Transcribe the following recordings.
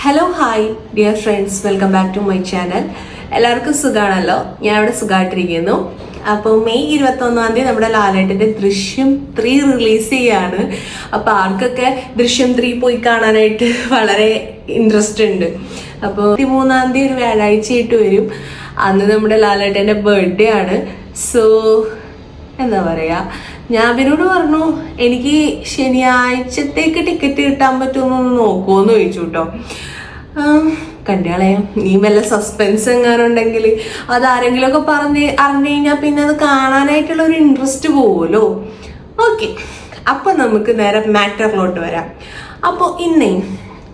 Hello hi dear friends, welcome back to my channel. എല്ലാവർക്കും സുഖമാണല്ലോ? ഞാൻ ഇവിടെ സുഖമായിട്ടിരിക്കുന്നു. അപ്പോൾ മെയ് 21 തീയതി നമ്മുടെ ലാലേട്ടൻ്റെ ദൃശ്യം 3 റിലീസ് ചെയ്യാണ്. അപ്പോൾ ആർക്കൊക്കെ ദൃശ്യം 3 പോയി കാണാനായിട്ട് വളരെ ഇൻട്രസ്റ്റ് ഉണ്ട്. അപ്പോൾ 23 തീയതി ഒരു വ്യാഴാഴ്ചയായിട്ട് വരും. അന്ന് നമ്മുടെ ലാലേട്ടൻ്റെ ബർത്ത്ഡേ ആണ്. സോ എന്താ പറയുക, ഞാൻ അവരോട് പറഞ്ഞു എനിക്ക് ശനിയാഴ്ചത്തേക്ക് ടിക്കറ്റ് കിട്ടാൻ പറ്റുമെന്നൊന്ന് നോക്കുമെന്ന് ചോദിച്ചു കേട്ടോ. കണ്ടാളയാം, നീ വല്ല സസ്പെൻസ് എങ്ങാനുണ്ടെങ്കിൽ അതാരെങ്കിലുമൊക്കെ അറിഞ്ഞു കഴിഞ്ഞാൽ പിന്നെ അത് കാണാനായിട്ടുള്ള ഒരു ഇൻട്രസ്റ്റ് പോവുമല്ലോ. ഓക്കെ, അപ്പം നമുക്ക് നേരെ മാറ്ററിലോട്ട് വരാം. അപ്പോൾ ഇന്നേ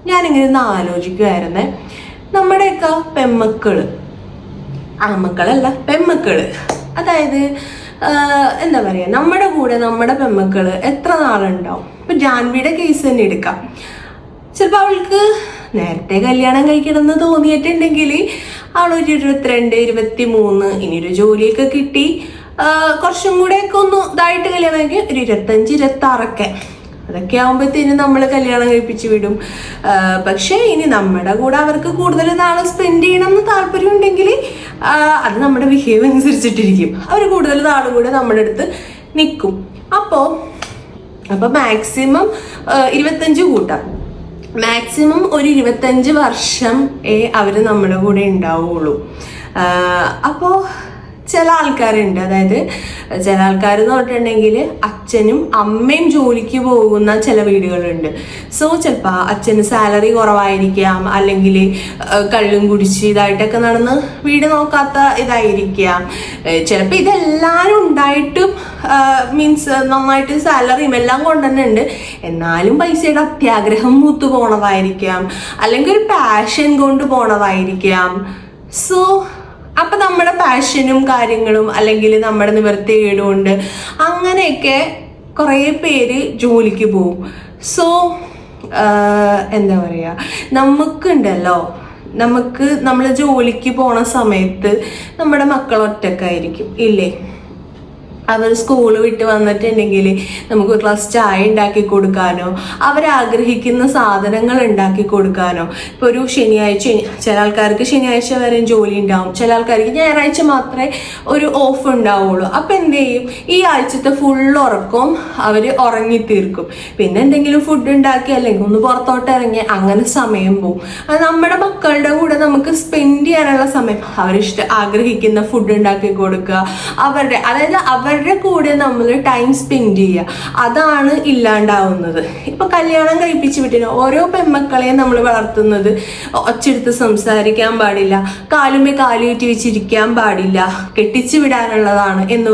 ഞാനിങ്ങനെ ഒന്ന് ആലോചിക്കുമായിരുന്നേ, നമ്മുടെയൊക്കെ പെമ്മക്കള്, ആൺമക്കളല്ല പെമ്മക്കള്, അതായത് എന്താ പറയുക, നമ്മുടെ കൂടെ നമ്മുടെ പെമ്മക്കള് എത്ര നാളുണ്ടാവും. ഇപ്പം ജാൻവിയുടെ കേസ് തന്നെ എടുക്കാം. ചിലപ്പോൾ അവൾക്ക് നേരത്തെ കല്യാണം കഴിക്കണമെന്ന് തോന്നിയിട്ടുണ്ടെങ്കിൽ അവളൊരു 22, 23, ഇനിയൊരു ജോലിയൊക്കെ കിട്ടി കുറച്ചും കൂടെയൊക്കെ ഒന്ന് ഇതായിട്ട് കല്യാണം കഴിക്കും, ഒരു 25, 26 അതൊക്കെ ആകുമ്പോഴത്തേനും നമ്മൾ കല്യാണം കഴിപ്പിച്ച് വിടും. പക്ഷേ ഇനി നമ്മുടെ കൂടെ അവർക്ക് കൂടുതൽ നാൾ സ്പെൻഡ് ചെയ്യണം എന്ന് താല്പര്യം ഉണ്ടെങ്കിൽ അത് നമ്മുടെ ബിഹേവ് അനുസരിച്ചിട്ടിരിക്കും. അവർ കൂടുതൽ നാളും കൂടെ നമ്മുടെ അടുത്ത് നിൽക്കും. അപ്പോൾ മാക്സിമം 25 കൂട്ടാം, മാക്സിമം ഒരു 25 വർഷം അവർ നമ്മുടെ കൂടെ ഉണ്ടാവുള്ളൂ. അപ്പോൾ ചില ആൾക്കാരുണ്ട്, അതായത് ചില ആൾക്കാർ എന്ന് പറഞ്ഞിട്ടുണ്ടെങ്കിൽ അച്ഛനും അമ്മയും ജോലിക്ക് പോകുന്ന ചില വീടുകളുണ്ട്. സോ ചിലപ്പോൾ അച്ഛന് സാലറി കുറവായിരിക്കാം, അല്ലെങ്കിൽ കള്ളും കുടിച്ച് ഇതായിട്ടൊക്കെ നടന്ന് വീട് നോക്കാത്ത ഇതായിരിക്കാം. ചിലപ്പോൾ ഇതെല്ലാവരും ഉണ്ടായിട്ടും മീൻസ് നന്നായിട്ട് സാലറിയും എല്ലാം കൊണ്ടുതന്നെയുണ്ട്, എന്നാലും പൈസയുടെ അത്യാഗ്രഹം മൂത്തു പോണതായിരിക്കാം, അല്ലെങ്കിൽ ഒരു പാഷൻ കൊണ്ട് പോണതായിരിക്കാം. സോ അപ്പം നമ്മുടെ പാഷനും കാര്യങ്ങളും അല്ലെങ്കിൽ നമ്മുടെ നിവൃത്തികേടുകൊണ്ട് അങ്ങനെയൊക്കെ കുറേ പേര് ജോലിക്ക് പോവും. സോ എന്താ പറയുക, നമുക്കുണ്ടല്ലോ, നമ്മൾ ജോലിക്ക് പോണ സമയത്ത് നമ്മുടെ മക്കൾ ഒറ്റക്കായിരിക്കും ഇല്ലേ. അവർ സ്കൂൾ വിട്ട് വന്നിട്ടുണ്ടെങ്കിൽ നമുക്ക് ഒരു ഗ്ലാസ് ചായ ഉണ്ടാക്കി കൊടുക്കാനോ, അവരാഗ്രഹിക്കുന്ന സാധനങ്ങൾ ഉണ്ടാക്കി കൊടുക്കാനോ. ഇപ്പോൾ ഒരു ശനിയാഴ്ച, ചില ആൾക്കാർക്ക് ശനിയാഴ്ച വരെയും ജോലി ഉണ്ടാവും, ചില ആൾക്കാർക്ക് ഞായറാഴ്ച മാത്രമേ ഒരു ഓഫ് ഉണ്ടാവുള്ളൂ. അപ്പം എന്ത് ചെയ്യും, ഈ ആഴ്ചത്തെ ഫുൾ ഉറക്കവും അവർ ഉറങ്ങിത്തീർക്കും. പിന്നെ എന്തെങ്കിലും ഫുഡ് ഉണ്ടാക്കി അല്ലെങ്കിൽ ഒന്ന് പുറത്തോട്ട് ഇറങ്ങി അങ്ങനെ സമയം പോവും. അത് നമ്മുടെ മക്കളുടെ കൂടെ നമുക്ക് സ്പെൻഡ് ചെയ്യാനുള്ള സമയം, ആഗ്രഹിക്കുന്ന ഫുഡ് ഉണ്ടാക്കി കൊടുക്കുക, അതായത് അവരുടെ കൂടെ നമ്മൾ ടൈം സ്പെൻഡ് ചെയ്യുക, അതാണ് ഇല്ലാണ്ടാവുന്നത്. ഇപ്പൊ കല്യാണം കഴിപ്പിച്ച് വിട്ടിന് ഓരോ പെൺമക്കളെയും നമ്മൾ വളർത്തുന്നത് ഒച്ചെടുത്ത് സംസാരിക്കാൻ പാടില്ല, കാലുമേ കാലുകയറ്റി വെച്ചിരിക്കാൻ പാടില്ല, കെട്ടിച്ചു വിടാനുള്ളതാണ് എന്ന്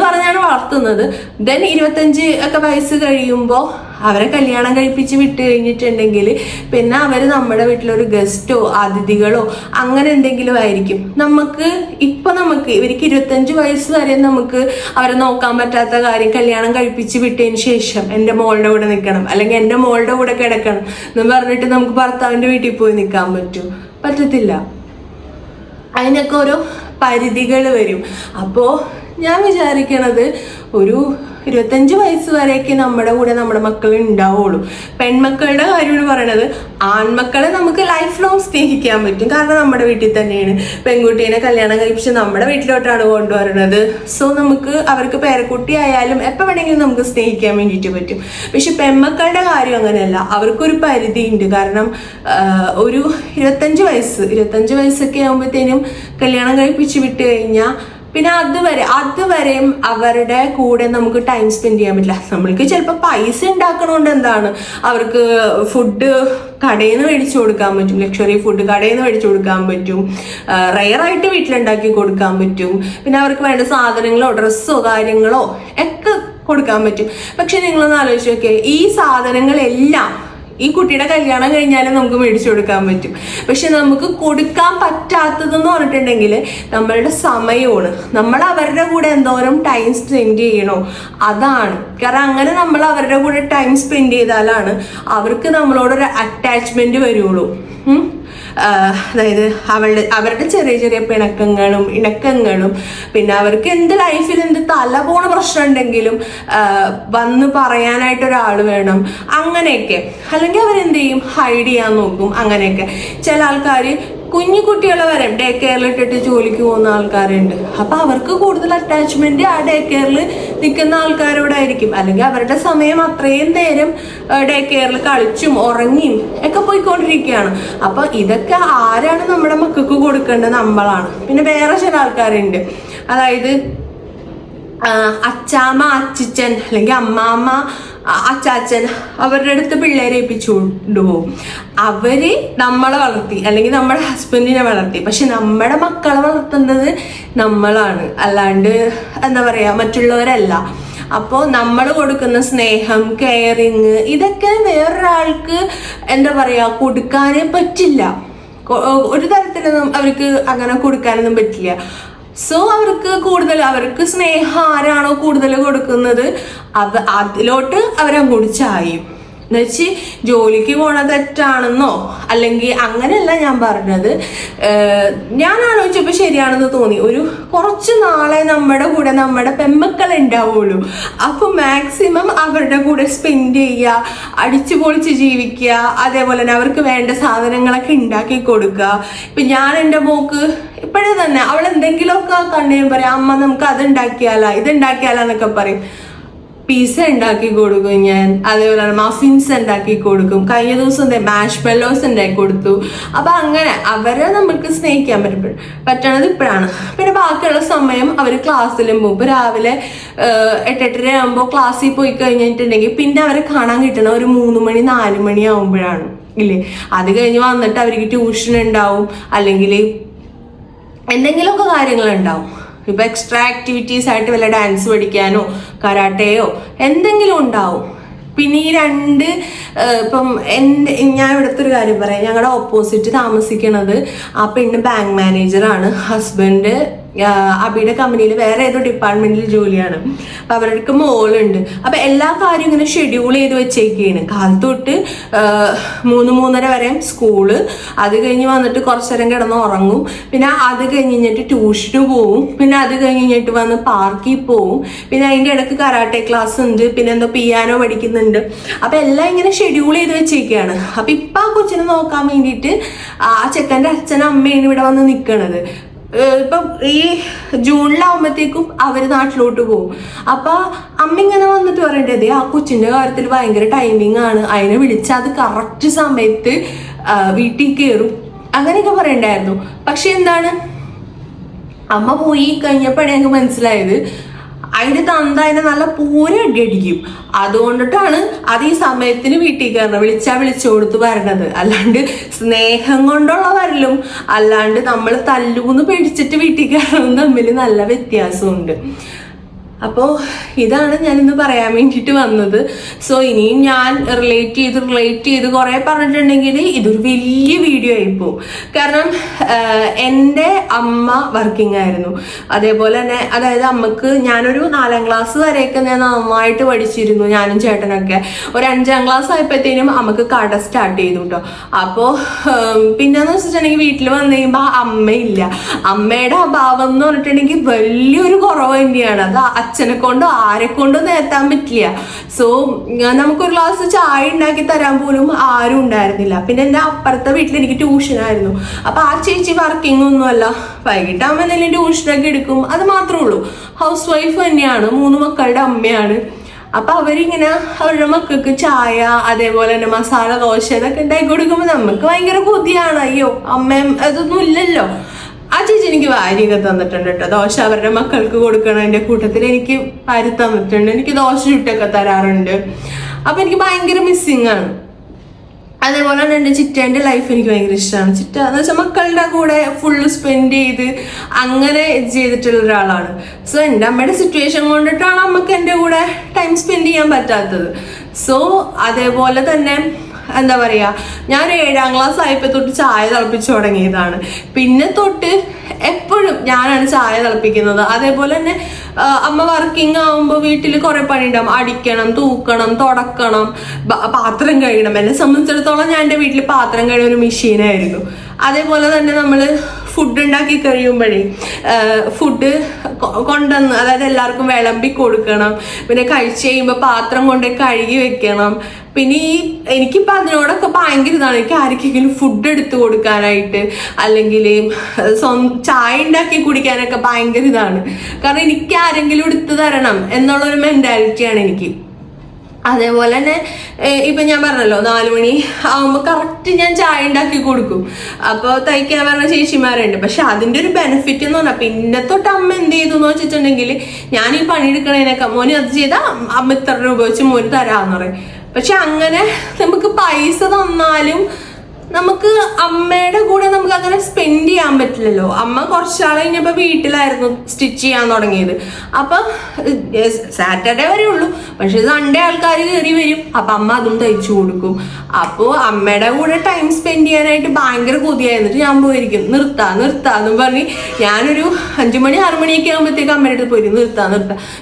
പറഞ്ഞാണ് വളർത്തുന്നത്. ദെൻ 25 വയസ്സ് കഴിയുമ്പോൾ അവരെ കല്യാണം കഴിപ്പിച്ച് വിട്ട് കഴിഞ്ഞിട്ടുണ്ടെങ്കിൽ പിന്നെ അവർ നമ്മുടെ വീട്ടിലൊരു ഗസ്റ്റോ അതിഥികളോ അങ്ങനെ എന്തെങ്കിലും ആയിരിക്കും. നമുക്ക് ഇവർക്ക് 25 വയസ്സ് വരെ നമുക്ക് അവരെ നോക്കാൻ പറ്റാത്ത കാര്യം, കല്യാണം കഴിപ്പിച്ച് വിട്ടതിന് ശേഷം എൻ്റെ മോളുടെ കൂടെ നിൽക്കണം അല്ലെങ്കിൽ എൻ്റെ മോളുടെ കൂടെ കിടക്കണം എന്ന് പറഞ്ഞിട്ട് നമുക്ക് ഭർത്താവിൻ്റെ വീട്ടിൽ പോയി നിൽക്കാൻ പറ്റത്തില്ല. അതിനൊക്കെ ഓരോ പരിധികൾ വരും. അപ്പോൾ ഞാൻ വിചാരിക്കണത് ഒരു 25 വയസ്സ് വരെയൊക്കെ നമ്മുടെ കൂടെ നമ്മുടെ മക്കൾ ഉണ്ടാവുള്ളൂ. പെൺമക്കളുടെ കാര്യമാണ് പറയണത്. ആൺമക്കളെ നമുക്ക് ലൈഫ് ലോങ് സ്നേഹിക്കാൻ പറ്റും, കാരണം നമ്മുടെ വീട്ടിൽ തന്നെയാണ്. പെൺകുട്ടീനെ കല്യാണം കഴിപ്പിച്ച് നമ്മുടെ വീട്ടിലോട്ടാണ് കൊണ്ടുവരുന്നത്. സോ നമുക്ക് അവർക്ക് പേരക്കുട്ടി ആയാലും എപ്പോൾ വേണമെങ്കിലും നമുക്ക് സ്നേഹിക്കാൻ വേണ്ടിയിട്ട് പറ്റും. പക്ഷെ പെൺമക്കളുടെ കാര്യം അങ്ങനെയല്ല, അവർക്കൊരു പരിധി ഉണ്ട്. കാരണം ഒരു 25 വയസ്സൊക്കെ ആകുമ്പോഴത്തേനും കല്യാണം കഴിപ്പിച്ച് വിട്ട് കഴിഞ്ഞാൽ പിന്നെ അതുവരെയും അവരുടെ കൂടെ നമുക്ക് ടൈം സ്പെൻഡ് ചെയ്യാൻ പറ്റില്ല. നമ്മൾക്ക് ചിലപ്പോൾ പൈസ ഉണ്ടാക്കണോണ്ട് എന്താണ്, അവർക്ക് ഫുഡ് കടയിൽ നിന്ന് മേടിച്ചു കൊടുക്കാൻ പറ്റും, ലക്ഷറി ഫുഡ് കടയിൽ നിന്ന് മേടിച്ചു കൊടുക്കാൻ പറ്റും, റെയറായിട്ട് വീട്ടിലുണ്ടാക്കി കൊടുക്കാൻ പറ്റും, പിന്നെ അവർക്ക് വേണ്ട സാധനങ്ങളോ ഡ്രസ്സോ കാര്യങ്ങളോ ഒക്കെ കൊടുക്കാൻ പറ്റും. പക്ഷെ നിങ്ങളൊന്ന് ആലോചിച്ച് നോക്കിയേ, ഈ സാധനങ്ങളെല്ലാം ഈ കുട്ടിയുടെ കല്യാണം കഴിഞ്ഞാലും നമുക്ക് മേടിച്ചു കൊടുക്കാൻ പറ്റും. പക്ഷെ നമുക്ക് കൊടുക്കാൻ പറ്റാത്തതെന്ന് പറഞ്ഞിട്ടുണ്ടെങ്കിൽ നമ്മളുടെ സമയമാണ്. നമ്മൾ അവരുടെ കൂടെ എന്തോരം ടൈം സ്പെൻഡ് ചെയ്യണോ അതാണ്. കാരണം അങ്ങനെ നമ്മൾ അവരുടെ കൂടെ ടൈം സ്പെൻഡ് ചെയ്താലാണ് അവർക്ക് നമ്മളോടൊരു അറ്റാച്ച്മെന്റ് വരുള്ളൂ. അതായത് അവരുടെ ചെറിയ ചെറിയ പിണക്കങ്ങളും ഇണക്കങ്ങളും, പിന്നെ അവർക്ക് എന്ത് ലൈഫിൽ എന്ത് തല പോണ പ്രശ്നം ഉണ്ടെങ്കിലും വന്ന് പറയാനായിട്ട് ഒരാൾ വേണം, അങ്ങനെയൊക്കെ. അല്ലെങ്കിൽ അവരെന്ത് ചെയ്യും, ഹൈഡ് ചെയ്യാൻ നോക്കും, അങ്ങനെയൊക്കെ. ചില ആൾക്കാർ കുഞ്ഞു കുട്ടികളെ വരെ ഡേ കെയറിലിട്ടിട്ട് ജോലിക്ക് പോകുന്ന ആൾക്കാരുണ്ട്. അപ്പൊ അവർക്ക് കൂടുതൽ അറ്റാച്ച്മെന്റ് ആ ഡേ കെയറിൽ നിൽക്കുന്ന ആൾക്കാരോടായിരിക്കും. അല്ലെങ്കിൽ അവരുടെ സമയം അത്രയും നേരം ഡേ കെയറിൽ കളിച്ചും ഉറങ്ങിയും ഒക്കെ പോയിക്കൊണ്ടിരിക്കുകയാണ്. അപ്പൊ ഇതൊക്കെ ആരാണ് നമ്മുടെ മക്കൾക്ക് കൊടുക്കേണ്ടത്? നമ്മളാണ്. പിന്നെ വേറെ ചില ആൾക്കാരുണ്ട്, അതായത് അച്ചാമ്മ അച്ചിച്ചൻ അല്ലെങ്കിൽ അമ്മാമ്മ അച്ചാച്ചൻ അവരുടെ അടുത്ത് പിള്ളേരെ ഏൽപ്പിച്ചു കൊണ്ടുപോകും. അവര് നമ്മളെ വളർത്തി അല്ലെങ്കിൽ നമ്മുടെ ഹസ്ബൻഡിനെ വളർത്തി. പക്ഷെ നമ്മുടെ മക്കളെ വളർത്തുന്നത് നമ്മളാണ്, അല്ലാണ്ട് എന്താ പറയാ മറ്റുള്ളവരല്ല. അപ്പോൾ നമ്മൾ കൊടുക്കുന്ന സ്നേഹം, കെയറിങ്, ഇതൊക്കെ വേറൊരാൾക്ക് എന്താ പറയാ കൊടുക്കാനേ പറ്റില്ല. ഒരു തരത്തിലൊന്നും അവർക്ക് അങ്ങനെ കൊടുക്കാനൊന്നും പറ്റില്ല. സോ അവർക്ക് സ്നേഹം ആരാണോ കൂടുതൽ കൊടുക്കുന്നത് അതിലോട്ട് അവരങ്ങോട്ട് ചായും. എന്നുവെച്ച് ജോലിക്ക് പോണ തെറ്റാണെന്നോ അല്ലെങ്കിൽ അങ്ങനെയല്ല ഞാൻ പറഞ്ഞത്. ഞാൻ ആലോചിച്ചപ്പോൾ ശരിയാണെന്ന് തോന്നി. ഒരു കുറച്ച് നാളെ നമ്മുടെ കൂടെ നമ്മുടെ പെമ്മക്കൾ ഉണ്ടാവുള്ളൂ. അപ്പൊ മാക്സിമം അവരുടെ കൂടെ സ്പെൻഡ് ചെയ്യുക, അടിച്ചു പൊളിച്ച് ജീവിക്കുക, അതേപോലെ തന്നെ അവർക്ക് വേണ്ട സാധനങ്ങളൊക്കെ ഉണ്ടാക്കി കൊടുക്കുക. ഇപ്പൊ ഞാൻ എൻ്റെ മോക്ക് ഇപ്പോഴേ തന്നെ അവൾ എന്തെങ്കിലുമൊക്കെ കണ്ടു പറയാം, അമ്മ നമുക്ക് അത് ഉണ്ടാക്കിയാലാ ഇത് ഉണ്ടാക്കിയാലാ എന്നൊക്കെ പറയും. പിസ്സ ഉണ്ടാക്കി കൊടുക്കും ഞാൻ, അതേപോലെ മഫിൻസ് ഉണ്ടാക്കി കൊടുക്കും. കഴിഞ്ഞ ദിവസം മാഷ് മെല്ലോസ് ഉണ്ടാക്കി കൊടുത്തു. അപ്പൊ അങ്ങനെ അവരെ നമുക്ക് സ്നേഹിക്കാൻ പറ്റണത് ഇപ്പോഴാണ്. പിന്നെ ബാക്കിയുള്ള സമയം അവർ ക്ലാസ്സിലും പോകും. ഇപ്പൊ രാവിലെ 8:30 ആകുമ്പോൾ ക്ലാസ്സിൽ പോയി കഴിഞ്ഞിട്ടുണ്ടെങ്കിൽ പിന്നെ അവരെ കാണാൻ കിട്ടണ ഒരു 3 മണി 4 മണി ആകുമ്പോഴാണ് ഇല്ലേ. അത് കഴിഞ്ഞ് വന്നിട്ട് അവർക്ക് ട്യൂഷൻ ഉണ്ടാവും, അല്ലെങ്കിൽ എന്തെങ്കിലുമൊക്കെ കാര്യങ്ങളുണ്ടാവും. ഇപ്പൊ എക്സ്ട്രാ ആക്ടിവിറ്റീസ് ആയിട്ട് വല്ല ഡാൻസ് പഠിക്കാനോ കരാട്ടയോ എന്തെങ്കിലും ഉണ്ടാവും. പിന്നെ ഈ ഇപ്പം ഞാൻ ഇവിടുത്തെ ഒരു കാര്യം പറയാം. ഞങ്ങളുടെ ഓപ്പോസിറ്റ് താമസിക്കണത് ആ പെണ്ണ് ബാങ്ക് മാനേജറാണ്. ഹസ്ബൻഡ് അബിയുടെ കമ്പനിയിൽ വേറെ ഏതോ ഡിപ്പാർട്ട്മെന്റിൽ ജോലിയാണ്. അപ്പൊ അവർക്ക് മോളുണ്ട്. അപ്പൊ എല്ലാ കാര്യവും ഇങ്ങനെ ഷെഡ്യൂൾ ചെയ്ത് വെച്ചേക്കാണ്. കാലത്തൊട്ട് 3-3:30 വരെ സ്കൂള്, അത് കഴിഞ്ഞ് വന്നിട്ട് കുറച്ചേരം കിടന്ന് ഉറങ്ങും. പിന്നെ അത് കഴിഞ്ഞിട്ട് ട്യൂഷന് പോവും. പിന്നെ അത് കഴിഞ്ഞിട്ട് വന്ന് പാർക്കിൽ പോവും. പിന്നെ അതിന്റെ ഇടയ്ക്ക് കരാട്ടെ ക്ലാസ് ഉണ്ട്, പിന്നെ എന്തോ പിയാനോ പഠിക്കുന്നുണ്ട്. അപ്പൊ എല്ലാം ഇങ്ങനെ ഷെഡ്യൂൾ ചെയ്ത് വെച്ചേക്കാണ്. അപ്പൊ ഇപ്പൊ ആ കൊച്ചിനെ നോക്കാൻ വേണ്ടിയിട്ട് ആ ചെക്കൻ്റെ അച്ഛനും അമ്മയാണ് ഇവിടെ വന്ന് നിൽക്കണത്. ഇപ്പം ഈ ജൂണിലാവുമ്പത്തേക്കും അവര് നാട്ടിലോട്ട് പോകും. അപ്പൊ അമ്മ ഇങ്ങനെ വന്നിട്ട് പറയണ്ടത് ആ കൊച്ചിന്റെ കാര്യത്തിൽ ഭയങ്കര ടൈമിങ് ആണ്, അതിനെ വിളിച്ചാൽ അത് കറക്റ്റ് സമയത്ത് വീട്ടിൽ കയറും, അങ്ങനെയൊക്കെ പറയണ്ടായിരുന്നു. പക്ഷെ എന്താണ്, അമ്മ പോയി കഴിഞ്ഞപ്പോഴേ ഞങ്ങൾക്ക് മനസ്സിലായത് അതിന്റെ തന്ത അതിനെ നല്ല പൂരം അടിയടിക്കും. അതുകൊണ്ടിട്ടാണ് അത് ഈ സമയത്തിന് വീട്ടിൽ കയറണം, വിളിച്ചു കൊടുത്ത് വരണത്. അല്ലാണ്ട് സ്നേഹം കൊണ്ടുള്ള വരലും അല്ലാണ്ട് നമ്മൾ തല്ലൂന്ന് പേടിച്ചിട്ട് വീട്ടിൽ കയറണം തമ്മിൽ നല്ല വ്യത്യാസമുണ്ട്. അപ്പോൾ ഇതാണ് ഞാനിന്ന് പറയാൻ വേണ്ടിയിട്ട് വന്നത്. സോ ഇനിയും ഞാൻ റിലേറ്റ് ചെയ്ത് കുറേ പറഞ്ഞിട്ടുണ്ടെങ്കിൽ ഇതൊരു വലിയ വീഡിയോ ആയിപ്പോവും. കാരണം എൻ്റെ അമ്മ വർക്കിംഗ് ആയിരുന്നു. അതേപോലെ തന്നെ അതായത് അമ്മക്ക് ഞാനൊരു 4ാം ക്ലാസ് വരെയൊക്കെ ഞാൻ നന്നായിട്ട് പഠിച്ചിരുന്നു, ഞാനും ചേട്ടനൊക്കെ. ഒരു 5ാം ക്ലാസ് ആയപ്പോഴത്തേനും അമ്മക്ക് കട സ്റ്റാർട്ട് ചെയ്തു കേട്ടോ. അപ്പോൾ പിന്നെന്ന് വെച്ചിട്ടുണ്ടെങ്കിൽ വീട്ടിൽ വന്നു കഴിയുമ്പോൾ അമ്മയില്ല. അമ്മയുടെ അഭാവം എന്ന് പറഞ്ഞിട്ടുണ്ടെങ്കിൽ വലിയൊരു കുറവ് തന്നെയാണ്. അത് അച്ഛനെ കൊണ്ടോ ആരെ കൊണ്ടോ നേർത്താൻ പറ്റില്ല. സോ നമുക്കൊരു ഗ്ലാസ് ചായ ഉണ്ടാക്കി തരാൻ പോലും ആരും ഉണ്ടായിരുന്നില്ല. പിന്നെ എൻ്റെ അപ്പുറത്തെ വീട്ടിൽ എനിക്ക് ട്യൂഷനായിരുന്നു. അപ്പൊ ആ ചേച്ചി വർക്കിംഗ് ഒന്നുമല്ല, വൈകിട്ടാകുമ്പോൾ എന്തെങ്കിലും ട്യൂഷനൊക്കെ എടുക്കും, അത് മാത്രമേ ഉള്ളൂ. ഹൗസ് വൈഫ് തന്നെയാണ്, 3 മക്കളുടെ അമ്മയാണ്. അപ്പൊ അവരിങ്ങനെ അവരുടെ മക്കൾക്ക് ചായ, അതേപോലെ തന്നെ മസാല ദോശ ഇതൊക്കെ ഉണ്ടാക്കി കൊടുക്കുമ്പോൾ നമുക്ക് ഭയങ്കര കൊതിയാണ്. അയ്യോ അമ്മയും അതൊന്നും ഇല്ലല്ലോ. ആ ചേച്ചി എനിക്ക് വാരിയൊക്കെ തന്നിട്ടുണ്ട് കേട്ടോ. ദോശ അവരുടെ മക്കൾക്ക് കൊടുക്കണതിന്റെ കൂട്ടത്തിൽ എനിക്ക് വാരി തന്നിട്ടുണ്ട്. എനിക്ക് ദോശ ചുട്ടൊക്കെ തരാറുണ്ട്. അപ്പൊ എനിക്ക് ഭയങ്കര മിസ്സിങ് ആണ്. അതേപോലെ തന്നെ എൻ്റെ ചിറ്റേൻ്റെ ലൈഫ് എനിക്ക് ഭയങ്കര ഇഷ്ടമാണ്. ചിറ്റ എന്ന് വെച്ചാൽ മക്കളുടെ കൂടെ ഫുള്ള് സ്പെൻഡ് ചെയ്ത് അങ്ങനെ ചെയ്തിട്ടുള്ള ഒരാളാണ്. സോ എൻ്റെ അമ്മയുടെ സിറ്റുവേഷൻ കൊണ്ടിട്ടാണ് അമ്മക്ക് എൻ്റെ കൂടെ ടൈം സ്പെൻഡ് ചെയ്യാൻ പറ്റാത്തത്. സോ അതേപോലെ തന്നെ എന്താ പറയാ, ഞാൻ 7ാം ക്ലാസ് ആയപ്പോൾ തൊട്ട് ചായ തിളപ്പിച്ചു തുടങ്ങിയതാണ്. പിന്നെ തൊട്ട് എപ്പോഴും ഞാനാണ് ചായ തിളപ്പിക്കുന്നത്. അതേപോലെ തന്നെ അമ്മ വർക്കിംഗ് ആവുമ്പോൾ വീട്ടിൽ കുറെ പണി ഉണ്ടാവും. അടിക്കണം, തൂക്കണം, തുടക്കണം, പാത്രം കഴുകണം. എന്നെ സംബന്ധിച്ചിടത്തോളം ഞാൻ എൻ്റെ വീട്ടിൽ പാത്രം കഴുകുന്ന ഒരു മെഷീനായിരുന്നു. അതേപോലെ തന്നെ നമ്മൾ ഫുഡ് ഉണ്ടാക്കി കഴിയുമ്പോഴേ ഫുഡ് കൊണ്ടുവന്ന്, അതായത് എല്ലാവർക്കും വിളമ്പി കൊടുക്കണം. പിന്നെ കഴിച്ച് കഴിയുമ്പോൾ പാത്രം കൊണ്ട് കഴുകി വെക്കണം. പിന്നെ എനിക്കിപ്പോൾ അതിനോടൊക്കെ ഭയങ്കര ഇതാണ്. എനിക്ക് ആർക്കെങ്കിലും ഫുഡ് എടുത്തു കൊടുക്കാനായിട്ട് അല്ലെങ്കിൽ ചായ ഉണ്ടാക്കി കുടിക്കാനൊക്കെ ഭയങ്കര ഇതാണ്. കാരണം എനിക്ക് ആരെങ്കിലും എടുത്തു തരണം എന്നുള്ളൊരു മെന്റാലിറ്റിയാണ് എനിക്ക്. അതേപോലെ തന്നെ ഇപ്പൊ ഞാൻ പറഞ്ഞല്ലോ 4 മണി ആവുമ്പോൾ കറക്റ്റ് ഞാൻ ചായ ഉണ്ടാക്കി കൊടുക്കും. അപ്പോൾ തയ്ക്കാൻ പറഞ്ഞ ചേച്ചിമാരുണ്ട്. പക്ഷെ അതിന്റെ ഒരു ബെനിഫിറ്റ് എന്ന് പറഞ്ഞാൽ പിന്നെ തൊട്ട് അമ്മ എന്ത് ചെയ്തു എന്ന് വെച്ചിട്ടുണ്ടെങ്കിൽ ഞാൻ ഈ പണിയെടുക്കണേനൊക്കെ മോന് അത് ചെയ്താൽ അമ്മ ഇത്ര രൂപ വെച്ച് മോന് തരാന്ന് പറയും. പക്ഷെ അങ്ങനെ നമുക്ക് പൈസ തന്നാലും നമുക്ക് അമ്മയുടെ കൂടെ നമുക്ക് അങ്ങനെ സ്പെൻഡ് ചെയ്യാൻ പറ്റില്ലല്ലോ. അമ്മ കുറച്ചാൾ കഴിഞ്ഞപ്പോൾ വീട്ടിലായിരുന്നു സ്റ്റിച്ച് ചെയ്യാൻ തുടങ്ങിയത്. അപ്പം സാറ്റർഡേ വരെ ഉള്ളൂ, പക്ഷെ സൺഡേ ആൾക്കാർ കയറി വരും. അപ്പം അമ്മ അതും തയ്ച്ചു കൊടുക്കും. അപ്പോൾ അമ്മയുടെ കൂടെ ടൈം സ്പെൻഡ് ചെയ്യാനായിട്ട് ഭയങ്കര കൊതിയായിരുന്നിട്ട് ഞാൻ പോയിരിക്കും. നിർത്താന്നും പറഞ്ഞ് ഞാനൊരു 5 മണി 6 മണിയൊക്കെ ആകുമ്പോഴത്തേക്ക് അമ്മയുടെ അടുത്ത് പോയി നിർത്താം.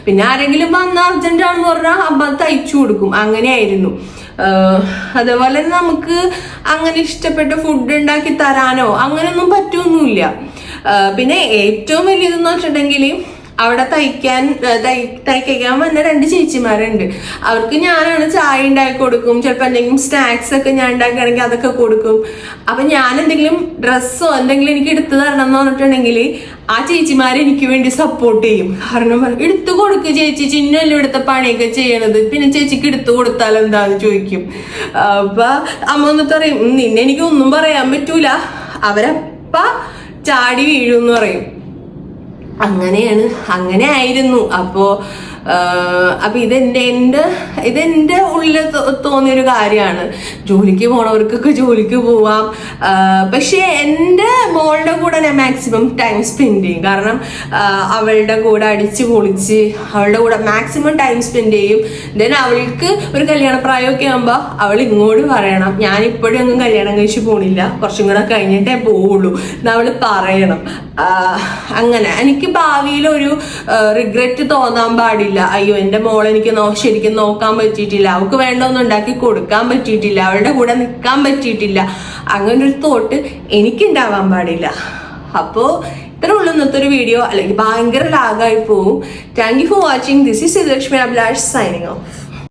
പിന്നെ ആരെങ്കിലും വന്ന അർജന്റ് ആണെന്ന് പറഞ്ഞാൽ അമ്മ തയ്ച്ചു കൊടുക്കും. അങ്ങനെയായിരുന്നു. അതേപോലെ നമുക്ക് അങ്ങനെ ഇഷ്ടപ്പെട്ട ഫുഡ് ഉണ്ടാക്കി തരാനോ അങ്ങനെയൊന്നും പറ്റുമൊന്നുമില്ല. പിന്നെ ഏറ്റവും വലിയതെന്ന് വെച്ചിട്ടുണ്ടെങ്കിൽ അവിടെ തയ്ക്കാൻ വന്ന 2 ചേച്ചിമാരുണ്ട്. അവർക്ക് ഞാനാണ് ചായ ഉണ്ടാക്കി കൊടുക്കും. ചിലപ്പോൾ എന്തെങ്കിലും സ്നാക്സ് ഒക്കെ ഞാൻ ഉണ്ടാക്കുകയാണെങ്കിൽ അതൊക്കെ കൊടുക്കും. അപ്പൊ ഞാൻ എന്തെങ്കിലും ഡ്രസ്സോ എന്തെങ്കിലും എനിക്ക് എടുത്തു തരണം എന്ന് പറഞ്ഞിട്ടുണ്ടെങ്കിൽ ആ ചേച്ചിമാരെ എനിക്ക് വേണ്ടി സപ്പോർട്ട് ചെയ്യും. കാരണം എടുത്തു കൊടുക്ക് ചേച്ചി, ചിന്നല്ലേ ഇവിടുത്തെ പണിയൊക്കെ ചെയ്യണത്, പിന്നെ ചേച്ചിക്ക് എടുത്തു കൊടുത്താൽ എന്താന്ന് ചോദിക്കും. അപ്പൊ അമ്മ ഒന്ന് പറയും, നിന്നെ എനിക്ക് ഒന്നും പറയാൻ പറ്റൂല, അവരപ്പ ചാടി വീഴും പറയും. അങ്ങനെ ആയിരുന്നു. അപ്പോ ഇതെന്റെ ഉള്ളിൽ തോന്നിയൊരു കാര്യമാണ്. ജോലിക്ക് പോണവർക്കൊക്കെ ജോലിക്ക് പോവാം. പക്ഷെ എൻ്റെ മോളുടെ കൂടെ ഞാൻ മാക്സിമം ടൈം സ്പെൻഡ് ചെയ്യും. കാരണം അവളുടെ കൂടെ അടിച്ച് പൊളിച്ച് അവളുടെ കൂടെ മാക്സിമം ടൈം സ്പെൻഡ് ചെയ്യും. ദെൻ അവൾക്ക് ഒരു കല്യാണ പ്രായമൊക്കെ ആകുമ്പോൾ അവൾ ഇങ്ങോട്ട് പറയണം, ഞാൻ ഇപ്പോഴും ഒന്നും കല്യാണം കഴിച്ച് പോണില്ല, കുറച്ചും കൂടെ കഴിഞ്ഞിട്ടേ പോവുള്ളൂ എന്ന് അവൾ പറയണം. അങ്ങനെ എനിക്ക് ഭാവിയിൽ ഒരു റിഗ്രറ്റ് തോന്നാൻ പാടില്ല. അയ്യോ എൻ്റെ മോളെ എനിക്ക് ശരിക്കും നോക്കാൻ പറ്റിയിട്ടില്ല, അവൾക്ക് വേണ്ടൊന്നും ഉണ്ടാക്കി കൊടുക്കാൻ പറ്റിയിട്ടില്ല, അവളുടെ കൂടെ നിൽക്കാൻ പറ്റിയിട്ടില്ല, അങ്ങനെ ഒരു തോട്ട് എനിക്കുണ്ടാവാൻ പാടില്ല. അപ്പോൾ ഇത്ര ഉള്ളൂ ഇന്നത്തെ ഒരു വീഡിയോ. അല്ലെങ്കിൽ ഭയങ്കര ലാഗായി പോവും. Thank you for watching. This is Sreelakshmi Abhilash signing off.